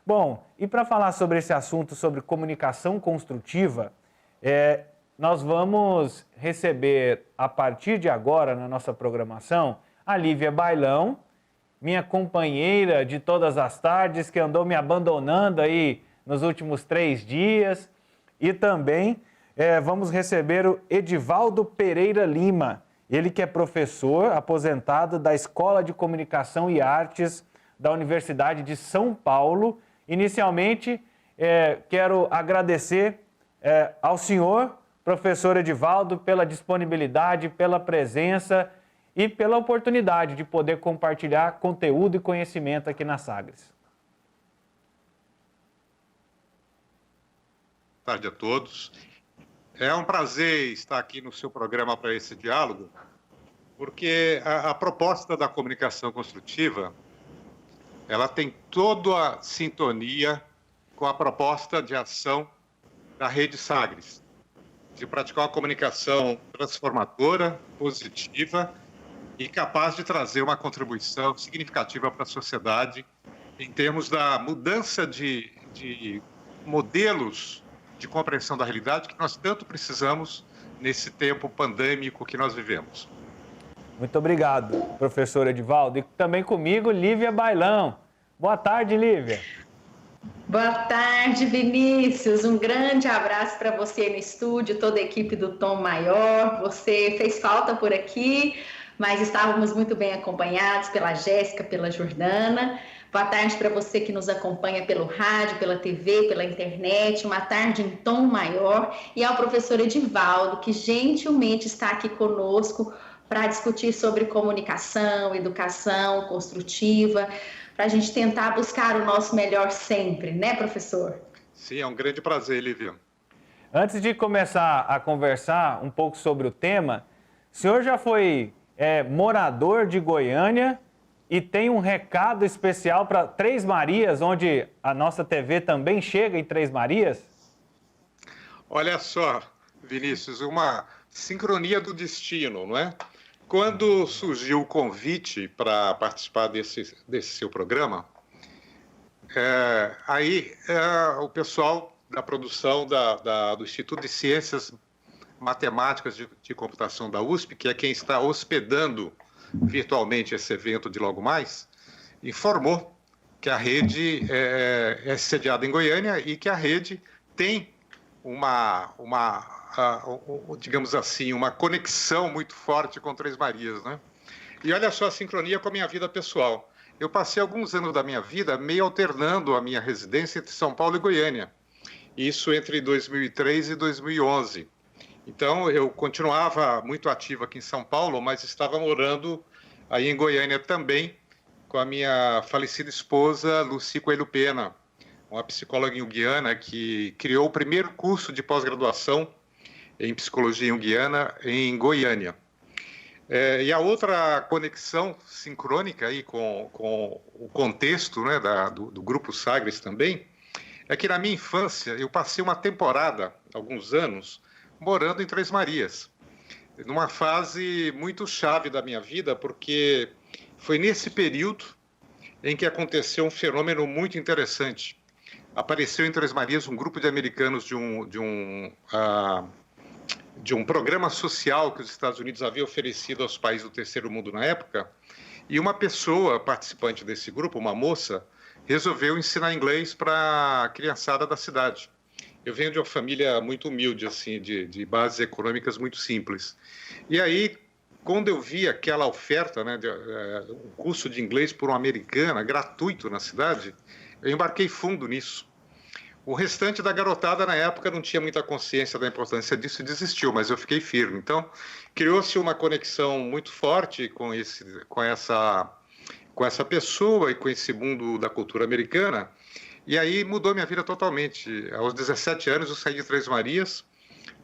Bom, e para falar sobre esse assunto, sobre comunicação construtiva, nós vamos receber, a partir de agora, na nossa programação, a Lívia Bailão, minha companheira de todas as tardes, que andou me abandonando aí nos últimos 3 dias. E também vamos receber o Edivaldo Pereira Lima, ele que é professor aposentado da Escola de Comunicação e Artes da Universidade de São Paulo. Inicialmente, quero agradecer ao senhor, professor Edivaldo, pela disponibilidade, pela presença e pela oportunidade de poder compartilhar conteúdo e conhecimento aqui na Sagres. Boa tarde a todos. É um prazer estar aqui no seu programa para esse diálogo, porque a proposta da comunicação construtiva, ela tem toda a sintonia com a proposta de ação da Rede Sagres, de praticar uma comunicação transformadora, positiva e capaz de trazer uma contribuição significativa para a sociedade em termos da mudança de modelos de compreensão da realidade que nós tanto precisamos nesse tempo pandêmico que nós vivemos. Muito obrigado, professor Edivaldo. E também comigo, Lívia Bailão. Boa tarde, Lívia. Boa tarde, Vinícius. Um grande abraço para você no estúdio, toda a equipe do Tom Maior. Você fez falta por aqui, mas estávamos muito bem acompanhados pela Jéssica, pela Jordana. Boa tarde para você que nos acompanha pelo rádio, pela TV, pela internet. Uma tarde em tom maior. E ao professor Edivaldo, que gentilmente está aqui conosco para discutir sobre comunicação, educação construtiva, para a gente tentar buscar o nosso melhor sempre, né, professor? Sim, é um grande prazer, Lívia. Antes de começar a conversar um pouco sobre o tema, o senhor já foi morador de Goiânia e tem um recado especial para Três Marias, onde a nossa TV também chega em Três Marias? Olha só, Vinícius, uma sincronia do destino, não é? Quando surgiu o convite para participar desse seu programa, o pessoal da produção do Instituto de Ciências Matemáticas de Computação da USP, que é quem está hospedando virtualmente esse evento de logo mais, informou que a rede é sediada em Goiânia e que a rede tem digamos assim, uma conexão muito forte com Três Marias, né? E olha só a sincronia com a minha vida pessoal. Eu passei alguns anos da minha vida meio alternando a minha residência entre São Paulo e Goiânia. Isso entre 2003 e 2011. Então, eu continuava muito ativo aqui em São Paulo, mas estava morando aí em Goiânia também com a minha falecida esposa, Lucy Coelho Pena, uma psicóloga junguiana que criou o primeiro curso de pós-graduação em psicologia junguiana em Goiânia. E a outra conexão sincrônica aí com o contexto, né, do Grupo Sagres também, é que na minha infância eu passei uma temporada, alguns anos, morando em Três Marias, numa fase muito chave da minha vida, porque foi nesse período em que aconteceu um fenômeno muito interessante. Apareceu em Três Marias um grupo de americanos de um programa social que os Estados Unidos havia oferecido aos países do terceiro mundo na época, e uma pessoa participante desse grupo, uma moça, resolveu ensinar inglês para a criançada da cidade. Eu venho de uma família muito humilde, assim, de bases econômicas muito simples. E aí, quando eu vi aquela oferta, né, um curso de inglês por uma americana, gratuito na cidade, eu embarquei fundo nisso. O restante da garotada, na época, não tinha muita consciência da importância disso e desistiu, mas eu fiquei firme. Então, criou-se uma conexão muito forte com essa pessoa e com esse mundo da cultura americana. E aí mudou minha vida totalmente. Aos 17 anos, eu saí de Três Marias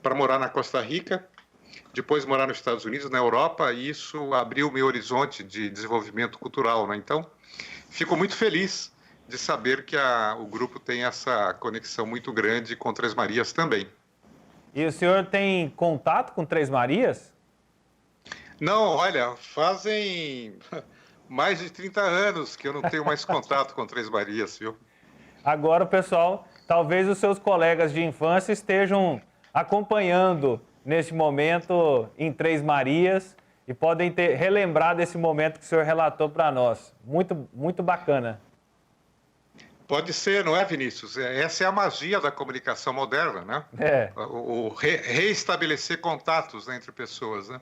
para morar na Costa Rica, depois morar nos Estados Unidos, na Europa, e isso abriu o meu horizonte de desenvolvimento cultural, né? Então, fico muito feliz de saber que o grupo tem essa conexão muito grande com Três Marias também. E o senhor tem contato com Três Marias? Não, olha, fazem mais de 30 anos que eu não tenho mais contato com Três Marias, viu? Agora o pessoal, talvez os seus colegas de infância estejam acompanhando neste momento em Três Marias e podem relembrar desse momento que o senhor relatou para nós. Muito, muito bacana. Pode ser, não é, Vinícius? Essa é a magia da comunicação moderna, né? Reestabelecer contatos, né, entre pessoas, né?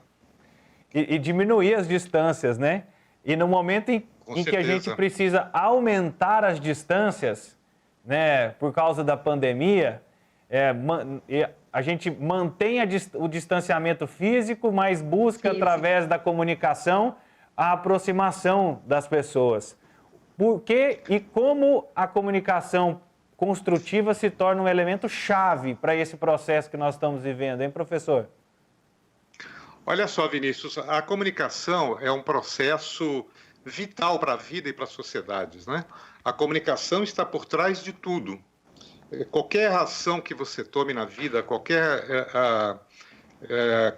E diminuir as distâncias, né? E no momento em que a gente precisa aumentar as distâncias, né, por causa da pandemia, a gente mantém o distanciamento físico, mas busca, através da comunicação, a aproximação das pessoas. Por que e como a comunicação construtiva se torna um elemento chave para esse processo que nós estamos vivendo, hein, professor? Olha só, Vinícius, a comunicação é um processo vital para a vida e para as sociedades, né? A comunicação está por trás de tudo. Qualquer ação que você tome na vida, qualquer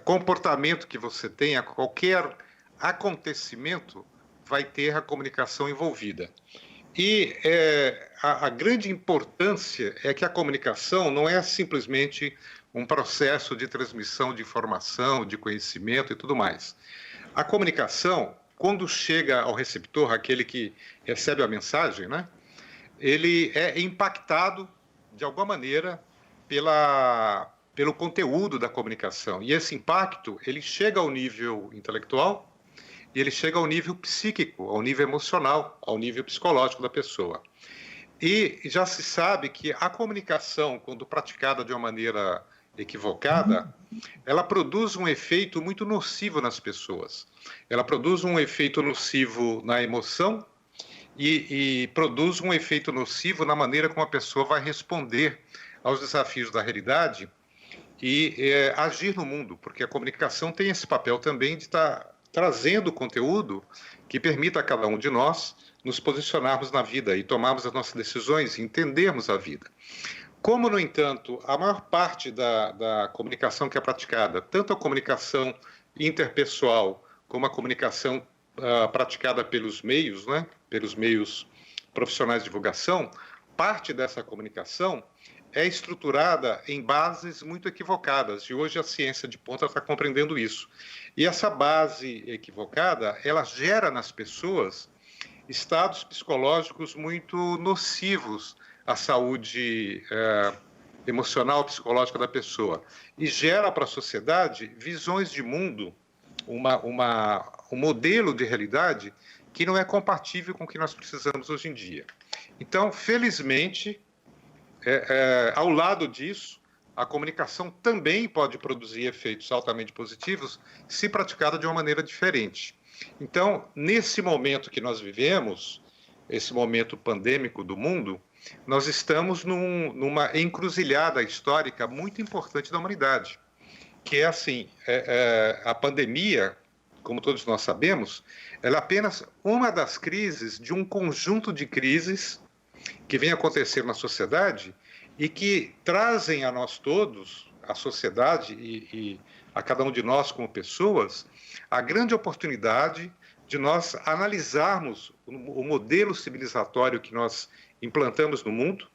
comportamento que você tenha, qualquer acontecimento, vai ter a comunicação envolvida. E a grande importância é que a comunicação não é simplesmente um processo de transmissão de informação, de conhecimento e tudo mais. A comunicação, quando chega ao receptor, aquele que recebe a mensagem, né, ele é impactado, de alguma maneira, pelo conteúdo da comunicação. E esse impacto, ele chega ao nível intelectual, e ele chega ao nível psíquico, ao nível emocional, ao nível psicológico da pessoa. E já se sabe que a comunicação, quando praticada de uma maneira equivocada, ela produz um efeito muito nocivo nas pessoas. Ela produz um efeito nocivo na emoção e produz um efeito nocivo na maneira como a pessoa vai responder aos desafios da realidade e agir no mundo, porque a comunicação tem esse papel também de estar trazendo conteúdo que permita a cada um de nós nos posicionarmos na vida e tomarmos as nossas decisões e entendermos a vida. Como, no entanto, a maior parte da comunicação que é praticada, tanto a comunicação interpessoal como a comunicação praticada pelos meios, né, pelos meios profissionais de divulgação, parte dessa comunicação é estruturada em bases muito equivocadas, e hoje a ciência de ponta está compreendendo isso. E essa base equivocada, ela gera nas pessoas estados psicológicos muito nocivos à saúde emocional, psicológica da pessoa, e gera para a sociedade visões de mundo, um modelo de realidade que não é compatível com o que nós precisamos hoje em dia. Então, felizmente, ao lado disso, a comunicação também pode produzir efeitos altamente positivos se praticada de uma maneira diferente. Então, nesse momento que nós vivemos, esse momento pandêmico do mundo, nós estamos numa encruzilhada histórica muito importante da humanidade, que é assim, a pandemia, como todos nós sabemos, ela é apenas uma das crises de um conjunto de crises que vem acontecer na sociedade e que trazem a nós todos, a sociedade e a cada um de nós como pessoas, a grande oportunidade de nós analisarmos o modelo civilizatório que nós implantamos no mundo,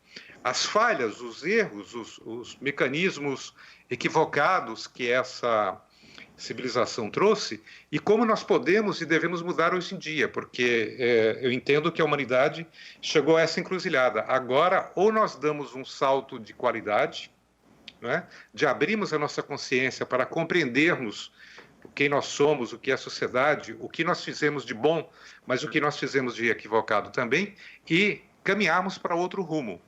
as falhas, os erros, os mecanismos equivocados que essa civilização trouxe e como nós podemos e devemos mudar hoje em dia, porque eu entendo que a humanidade chegou a essa encruzilhada. Agora, ou nós damos um salto de qualidade, né, de abrirmos a nossa consciência para compreendermos quem nós somos, o que é a sociedade, o que nós fizemos de bom, mas o que nós fizemos de equivocado também, e caminharmos para outro rumo.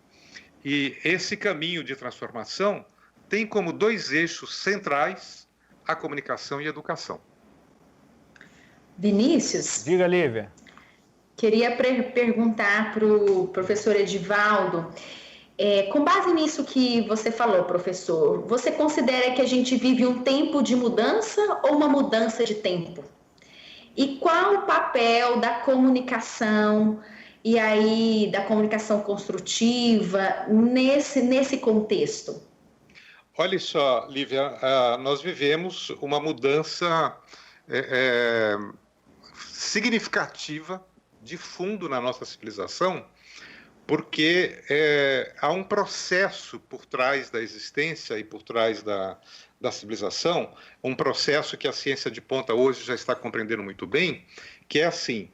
E esse caminho de transformação tem como dois eixos centrais a comunicação e a educação. Vinícius? Diga, Lívia. Queria perguntar para o professor Edivaldo, com base nisso que você falou, professor, você considera que a gente vive um tempo de mudança ou uma mudança de tempo? E qual o papel da comunicação e aí da comunicação construtiva nesse contexto? Olha só, Lívia, nós vivemos uma mudança significativa de fundo na nossa civilização porque há um processo por trás da existência e por trás da civilização, um processo que a ciência de ponta hoje já está compreendendo muito bem, que é assim: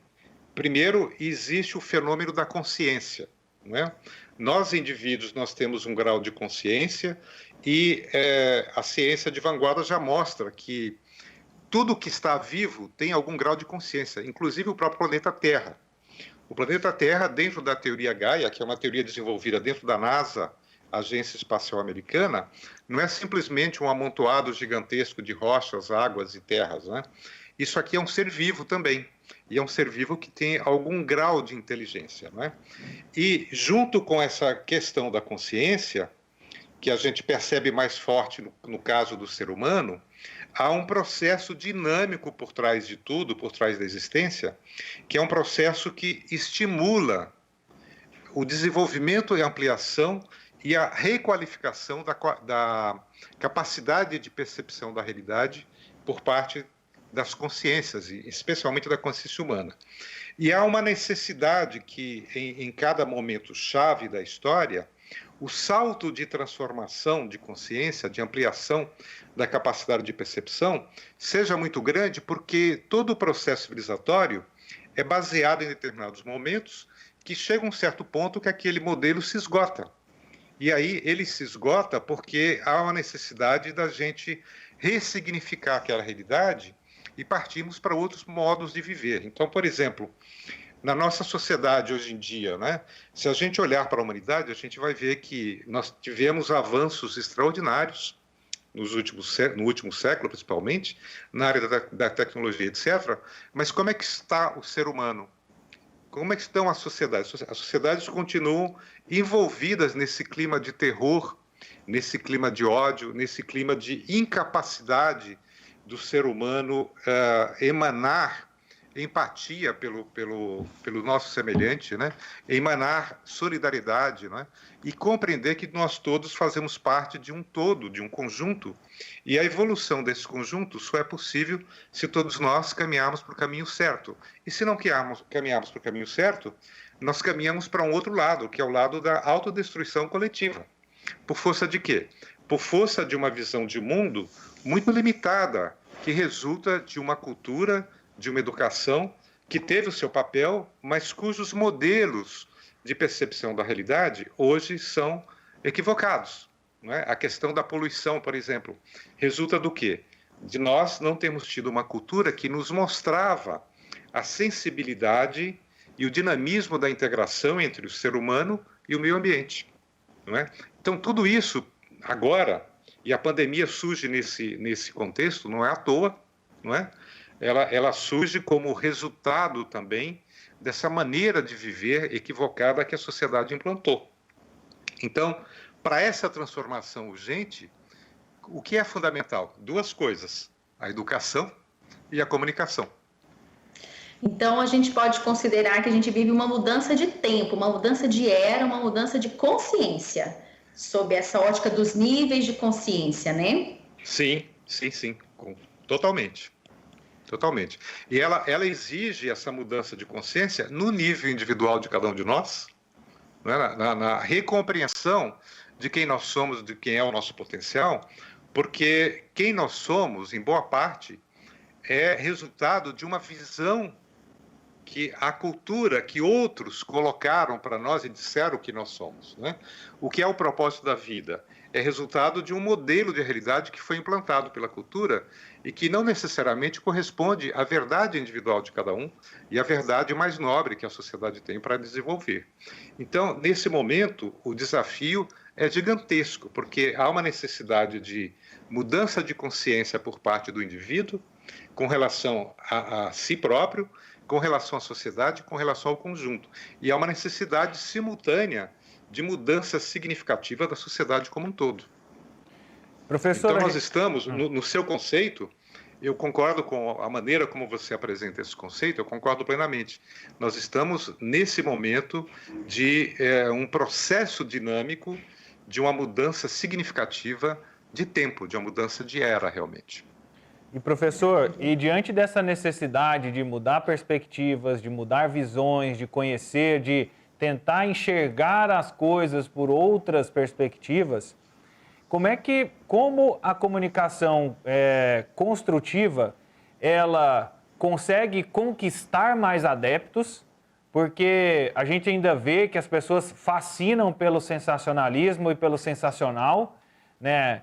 primeiro, existe o fenômeno da consciência, não é? Nós, indivíduos, nós temos um grau de consciência e a ciência de vanguarda já mostra que tudo que está vivo tem algum grau de consciência, inclusive o próprio planeta Terra. O planeta Terra, dentro da teoria Gaia, que é uma teoria desenvolvida dentro da NASA, Agência Espacial Americana, não é simplesmente um amontoado gigantesco de rochas, águas e terras, né? Isso aqui é um ser vivo também, e é um ser vivo que tem algum grau de inteligência, né? E junto com essa questão da consciência, que a gente percebe mais forte no caso do ser humano, há um processo dinâmico por trás de tudo, por trás da existência, que é um processo que estimula o desenvolvimento e ampliação e a requalificação da capacidade de percepção da realidade por parte das consciências, e especialmente da consciência humana. E há uma necessidade que, em cada momento chave da história, o salto de transformação de consciência, de ampliação da capacidade de percepção, seja muito grande, porque todo o processo civilizatório é baseado em determinados momentos que chega um certo ponto que aquele modelo se esgota. E aí ele se esgota porque há uma necessidade da gente ressignificar aquela realidade e partirmos para outros modos de viver. Então, por exemplo, na nossa sociedade hoje em dia, né, se a gente olhar para a humanidade, a gente vai ver que nós tivemos avanços extraordinários no último século, principalmente, na área da tecnologia, etc. Mas como é que está o ser humano? Como é que estão as sociedades? As sociedades continuam envolvidas nesse clima de terror, nesse clima de ódio, nesse clima de incapacidade do ser humano emanar empatia pelo nosso semelhante, né? Emanar solidariedade, né? E compreender que nós todos fazemos parte de um todo, de um conjunto, e a evolução desse conjunto só é possível se todos nós caminharmos para o caminho certo. E se não caminharmos para o caminho certo, nós caminhamos para um outro lado, que é o lado da autodestruição coletiva. Por força de quê? Por força de uma visão de mundo muito limitada, que resulta de uma cultura, de uma educação que teve o seu papel, mas cujos modelos de percepção da realidade hoje são equivocados. Não é? A questão da poluição, por exemplo, resulta do quê? De nós não termos tido uma cultura que nos mostrava a sensibilidade e o dinamismo da integração entre o ser humano e o meio ambiente. Não é? Então, tudo isso agora, e a pandemia surge nesse contexto, não é à toa, não é? Ela surge como resultado também dessa maneira de viver equivocada que a sociedade implantou. Então, para essa transformação urgente, o que é fundamental? Duas coisas: a educação e a comunicação. Então, a gente pode considerar que a gente vive uma mudança de tempo, uma mudança de era, uma mudança de consciência, sob essa ótica dos níveis de consciência, né? Sim, totalmente. Totalmente. E ela exige essa mudança de consciência no nível individual de cada um de nós, né? na recompreensão de quem nós somos, de quem é o nosso potencial, porque quem nós somos, em boa parte, é resultado de uma visão que a cultura que outros colocaram para nós e disseram que nós somos, né? O que é o propósito da vida? É resultado de um modelo de realidade que foi implantado pela cultura e que não necessariamente corresponde à verdade individual de cada um e à verdade mais nobre que a sociedade tem para desenvolver. Então, nesse momento, o desafio é gigantesco, porque há uma necessidade de mudança de consciência por parte do indivíduo com relação a si próprio, com relação à sociedade, com relação ao conjunto. E há uma necessidade simultânea de mudança significativa da sociedade como um todo. Professor, então, nós estamos, no seu conceito, eu concordo com a maneira como você apresenta esse conceito, eu concordo plenamente. Nós estamos, nesse momento, de um processo dinâmico de uma mudança significativa de tempo, de uma mudança de era, realmente. E, professor, e diante dessa necessidade de mudar perspectivas, de mudar visões, de conhecer, de tentar enxergar as coisas por outras perspectivas, como a comunicação construtiva, ela consegue conquistar mais adeptos, porque a gente ainda vê que as pessoas fascinam pelo sensacionalismo e pelo sensacional, né?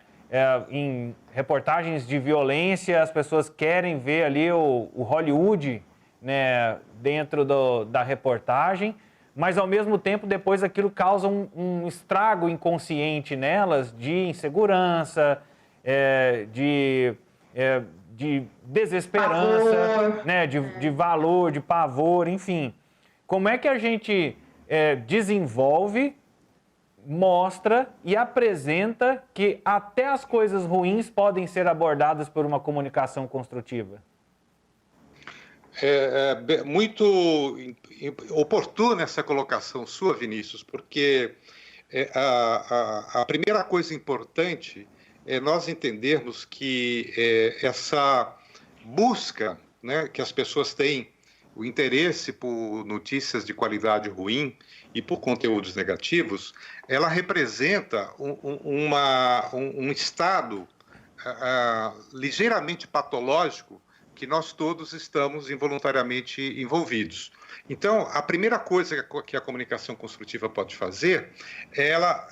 Em reportagens de violência, as pessoas querem ver ali o Hollywood, né, dentro da reportagem, mas ao mesmo tempo depois aquilo causa um estrago inconsciente nelas de insegurança, de desesperança, né, de valor, de pavor, enfim. Como é que a gente desenvolve, mostra e apresenta que até as coisas ruins podem ser abordadas por uma comunicação construtiva? Muito oportuna essa colocação sua, Vinícius, porque a primeira coisa importante é nós entendermos que essa busca, né, que as pessoas têm, o interesse por notícias de qualidade ruim e por conteúdos negativos, ela representa um estado ligeiramente patológico que nós todos estamos involuntariamente envolvidos. Então, a primeira coisa que a comunicação construtiva pode fazer é ela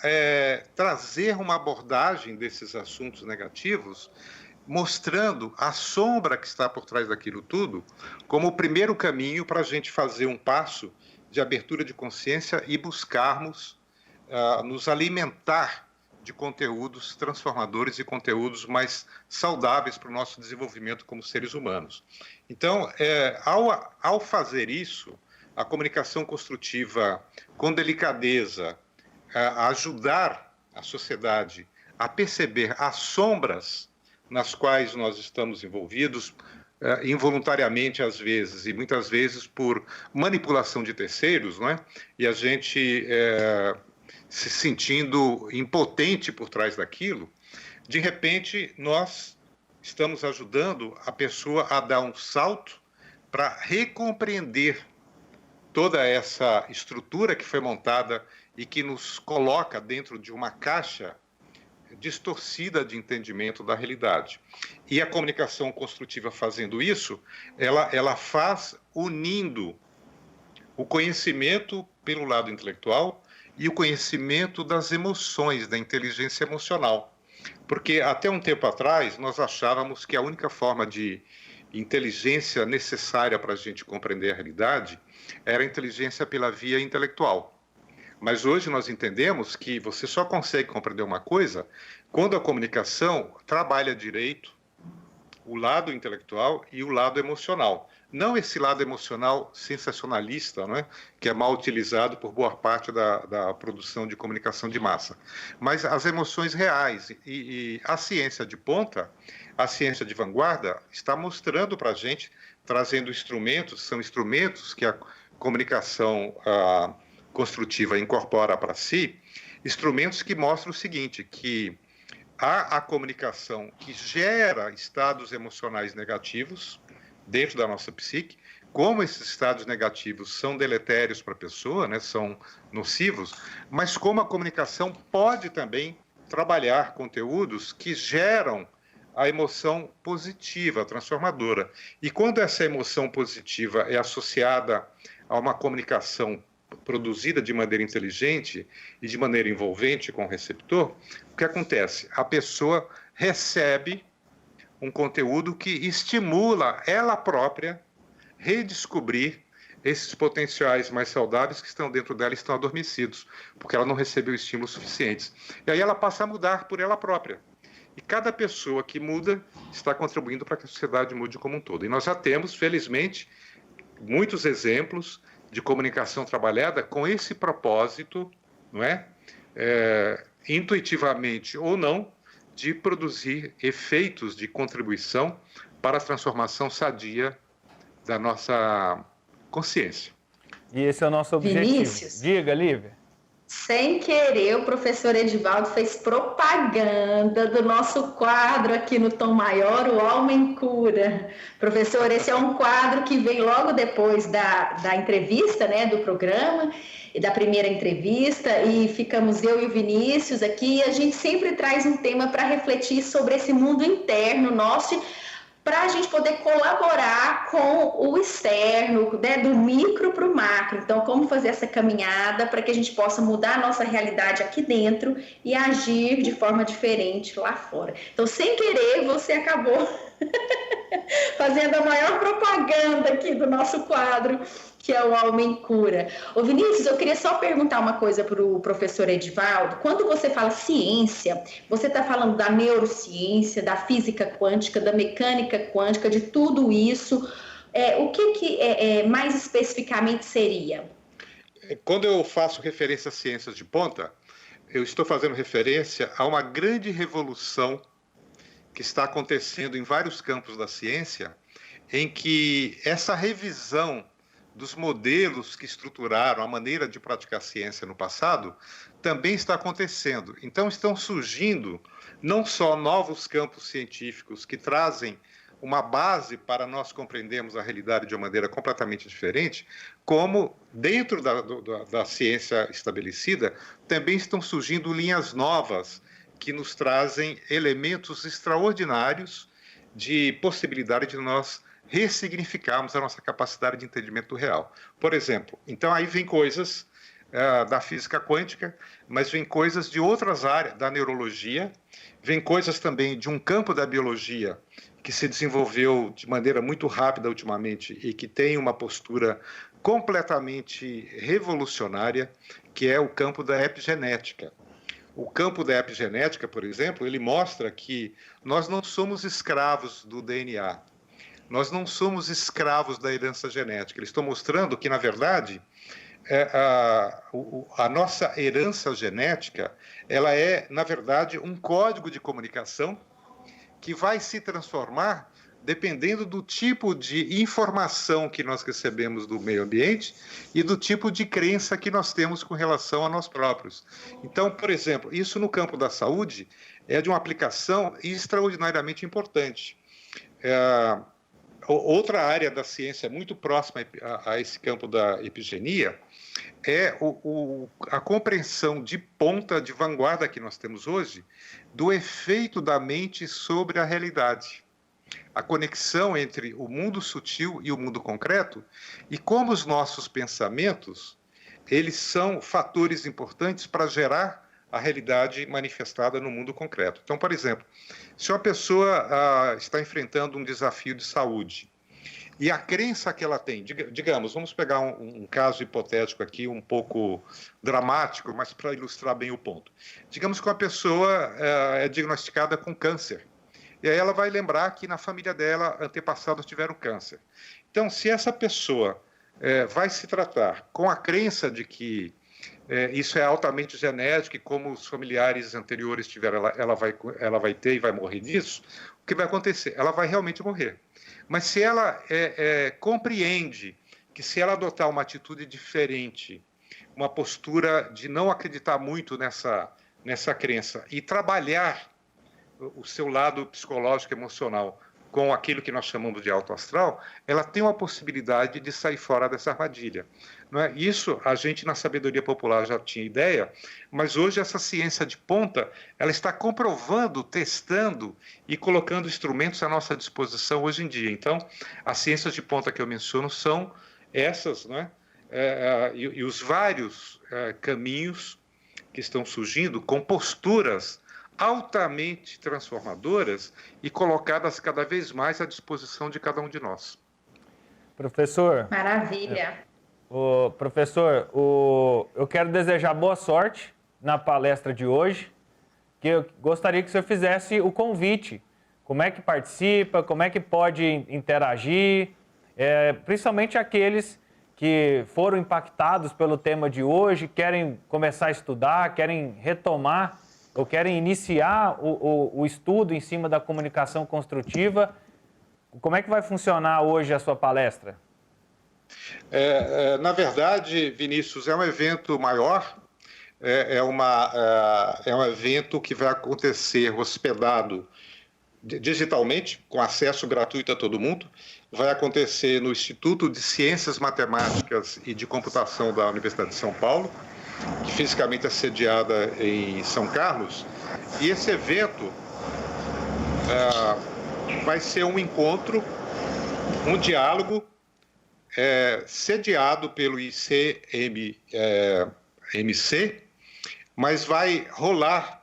trazer uma abordagem desses assuntos negativos, mostrando a sombra que está por trás daquilo tudo, como o primeiro caminho para a gente fazer um passo de abertura de consciência e buscarmos nos alimentar de conteúdos transformadores e conteúdos mais saudáveis para o nosso desenvolvimento como seres humanos. Então, ao fazer isso, a comunicação construtiva, com delicadeza, ajudar a sociedade a perceber as sombras nas quais nós estamos envolvidos, involuntariamente às vezes, e muitas vezes por manipulação de terceiros, não é? E a gente se sentindo impotente por trás daquilo, de repente nós estamos ajudando a pessoa a dar um salto para recompreender toda essa estrutura que foi montada e que nos coloca dentro de uma caixa distorcida de entendimento da realidade. E a comunicação construtiva fazendo isso, ela faz unindo o conhecimento pelo lado intelectual e o conhecimento das emoções, da inteligência emocional. Porque até um tempo atrás nós achávamos que a única forma de inteligência necessária para a gente compreender a realidade era a inteligência pela via intelectual. Mas hoje nós entendemos que você só consegue compreender uma coisa quando a comunicação trabalha direito o lado intelectual e o lado emocional. Não esse lado emocional sensacionalista, não é? Que é mal utilizado por boa parte da produção de comunicação de massa, mas as emoções reais. E a ciência de ponta, a ciência de vanguarda, está mostrando para a gente, trazendo instrumentos, são instrumentos que a comunicação construtiva incorpora para si, instrumentos que mostram o seguinte, que há a comunicação que gera estados emocionais negativos dentro da nossa psique, como esses estados negativos são deletérios para a pessoa, né, são nocivos, mas como a comunicação pode também trabalhar conteúdos que geram a emoção positiva, transformadora. E quando essa emoção positiva é associada a uma comunicação produzida de maneira inteligente e de maneira envolvente com o receptor, o que acontece? A pessoa recebe um conteúdo que estimula ela própria redescobrir esses potenciais mais saudáveis que estão dentro dela e estão adormecidos, porque ela não recebeu estímulos suficientes. E aí ela passa a mudar por ela própria. E cada pessoa que muda está contribuindo para que a sociedade mude como um todo. E nós já temos, felizmente, muitos exemplos de comunicação trabalhada com esse propósito, não é? Intuitivamente ou não, de produzir efeitos de contribuição para a transformação sadia da nossa consciência. E esse é o nosso objetivo. Vinícius. Diga, Lívia. Sem querer, o professor Edivaldo fez propaganda do nosso quadro aqui no Tom Maior, o Homem Cura. Professor, esse é um quadro que vem logo depois da entrevista, né, do programa, e da primeira entrevista, e ficamos eu e o Vinícius aqui, e a gente sempre traz um tema para refletir sobre esse mundo interno nosso, para a gente poder colaborar com o externo, né, do micro para o macro. Então, como fazer essa caminhada para que a gente possa mudar a nossa realidade aqui dentro e agir de forma diferente lá fora. Então, sem querer, você acabou fazendo a maior propaganda aqui do nosso quadro, que é o Homem Cura. Ô Vinícius, eu queria só perguntar uma coisa para o professor Edivaldo. Quando você fala ciência, você está falando da neurociência, da física quântica, da mecânica quântica, de tudo isso. O que mais especificamente seria? Quando eu faço referência às ciências de ponta, eu estou fazendo referência a uma grande revolução que está acontecendo em vários campos da ciência, em que essa revisão dos modelos que estruturaram a maneira de praticar ciência no passado também está acontecendo. Então, estão surgindo não só novos campos científicos que trazem uma base para nós compreendermos a realidade de uma maneira completamente diferente, como dentro da ciência estabelecida também estão surgindo linhas novas que nos trazem elementos extraordinários de possibilidade de nós ressignificarmos a nossa capacidade de entendimento do real. Por exemplo, então aí vem coisas da física quântica, mas vem coisas de outras áreas, da neurologia, vem coisas também de um campo da biologia que se desenvolveu de maneira muito rápida ultimamente e que tem uma postura completamente revolucionária, que é o campo da epigenética. O campo da epigenética, por exemplo, ele mostra que nós não somos escravos do DNA, nós não somos escravos da herança genética. Eles estão mostrando que, na verdade, a nossa herança genética, ela é, na verdade, um código de comunicação que vai se transformar dependendo do tipo de informação que nós recebemos do meio ambiente e do tipo de crença que nós temos com relação a nós próprios. Então, por exemplo, isso no campo da saúde é de uma aplicação extraordinariamente importante. Outra área da ciência muito próxima a esse campo da epigenia é a compreensão de ponta, de vanguarda que nós temos hoje, do efeito da mente sobre a realidade. A conexão entre o mundo sutil e o mundo concreto e como os nossos pensamentos, eles são fatores importantes para gerar a realidade manifestada no mundo concreto. Então, por exemplo, se uma pessoa está enfrentando um desafio de saúde e a crença que ela tem, digamos, vamos pegar um caso hipotético aqui, um pouco dramático, mas para ilustrar bem o ponto. Digamos que uma pessoa é diagnosticada com câncer. E aí ela vai lembrar que na família dela, antepassados tiveram câncer. Então, se essa pessoa vai se tratar com a crença de que isso é altamente genético e como os familiares anteriores tiveram, ela vai ter e vai morrer disso, o que vai acontecer? Ela vai realmente morrer. Mas se ela compreende que se ela adotar uma atitude diferente, uma postura de não acreditar muito nessa crença e trabalhar o seu lado psicológico, emocional, com aquilo que nós chamamos de alto astral, ela tem uma possibilidade de sair fora dessa armadilha. Não é? Isso a gente na sabedoria popular já tinha ideia, mas hoje essa ciência de ponta, ela está comprovando, testando e colocando instrumentos à nossa disposição hoje em dia. Então, as ciências de ponta que eu menciono são essas, não é? E os vários caminhos que estão surgindo com posturas altamente transformadoras e colocadas cada vez mais à disposição de cada um de nós. Professor. Maravilha. Professor, eu quero desejar boa sorte na palestra de hoje, que eu gostaria que o senhor fizesse o convite. Como é que participa, como é que pode interagir, principalmente aqueles que foram impactados pelo tema de hoje, querem começar a estudar, querem retomar ou querem iniciar o estudo em cima da comunicação construtiva. Como é que vai funcionar hoje a sua palestra? Na verdade, Vinícius, é um evento maior. é um evento que vai acontecer hospedado digitalmente, com acesso gratuito a todo mundo. Vai acontecer no Instituto de Ciências Matemáticas e de Computação da Universidade de São Paulo, que fisicamente é sediada em São Carlos. E esse evento vai ser um encontro, um diálogo sediado pelo ICMC, mas vai rolar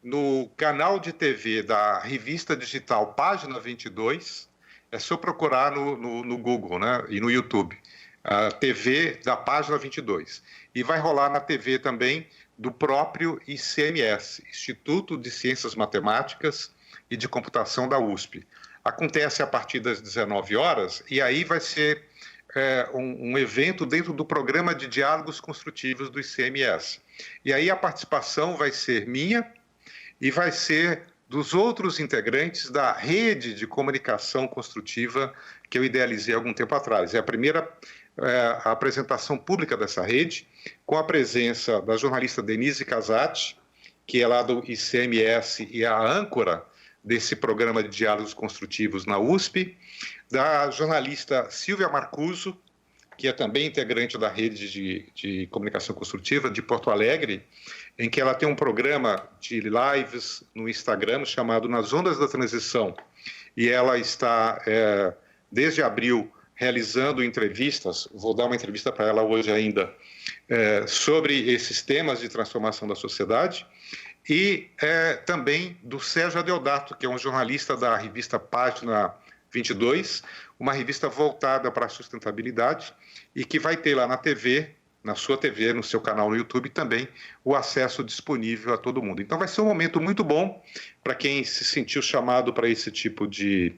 no canal de TV da revista digital Página 22, é só procurar no Google, né, e no YouTube, a TV da Página 22. E vai rolar na TV também do próprio ICMS, Instituto de Ciências Matemáticas e de Computação da USP. Acontece a partir das 19 horas e aí vai ser um evento dentro do programa de diálogos construtivos do ICMS. E aí a participação vai ser minha e vai ser dos outros integrantes da rede de comunicação construtiva que eu idealizei há algum tempo atrás. É a primeira apresentação pública dessa rede, com a presença da jornalista Denise Casati, que é lá do ICMS e a âncora desse programa de diálogos construtivos na USP, da jornalista Silvia Marcuso, que é também integrante da rede de comunicação construtiva de Porto Alegre, em que ela tem um programa de lives no Instagram chamado Nas Ondas da Transição. E ela está, desde abril, realizando entrevistas, vou dar uma entrevista para ela hoje ainda, sobre esses temas de transformação da sociedade, e também do Sérgio Adeodato, que é um jornalista da revista Página 22, uma revista voltada para a sustentabilidade e que vai ter lá na TV, na sua TV, no seu canal no YouTube também, o acesso disponível a todo mundo. Então vai ser um momento muito bom para quem se sentiu chamado para esse tipo de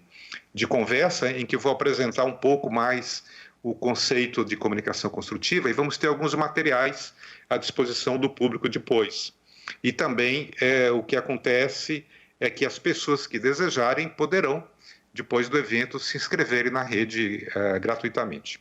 conversa, em que eu vou apresentar um pouco mais o conceito de comunicação construtiva e vamos ter alguns materiais à disposição do público depois. E também o que acontece é que as pessoas que desejarem poderão, depois do evento, se inscreverem na rede gratuitamente.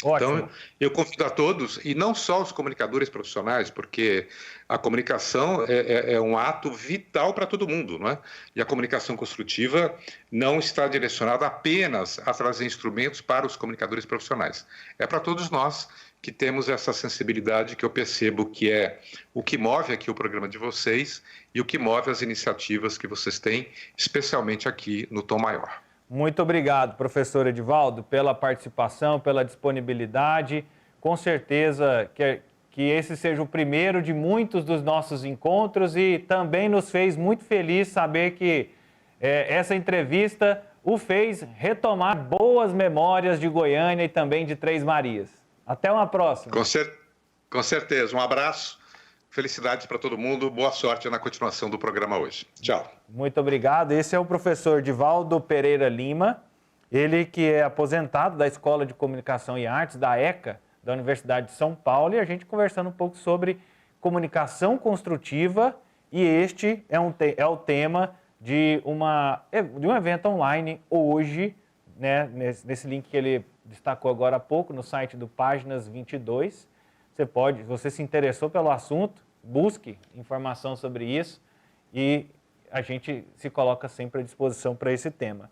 Ótimo. Então, eu convido a todos, e não só os comunicadores profissionais, porque a comunicação é um ato vital para todo mundo, não é? E a comunicação construtiva não está direcionada apenas a trazer instrumentos para os comunicadores profissionais. É para todos nós que temos essa sensibilidade que eu percebo que é o que move aqui o programa de vocês e o que move as iniciativas que vocês têm, especialmente aqui no Tom Maior. Muito obrigado, professor Edivaldo, pela participação, pela disponibilidade. Com certeza que esse seja o primeiro de muitos dos nossos encontros e também nos fez muito feliz saber que essa entrevista o fez retomar boas memórias de Goiânia e também de Três Marias. Até uma próxima. Com certeza. Um abraço. Felicidades para todo mundo, boa sorte na continuação do programa hoje. Tchau. Muito obrigado. Esse é o professor Edivaldo Pereira Lima, ele que é aposentado da Escola de Comunicação e Artes, da ECA, da Universidade de São Paulo, e a gente conversando um pouco sobre comunicação construtiva, e este é o tema de um evento online hoje, né, nesse link que ele destacou agora há pouco, no site do Páginas 22. Se você se interessou pelo assunto, busque informação sobre isso e a gente se coloca sempre à disposição para esse tema.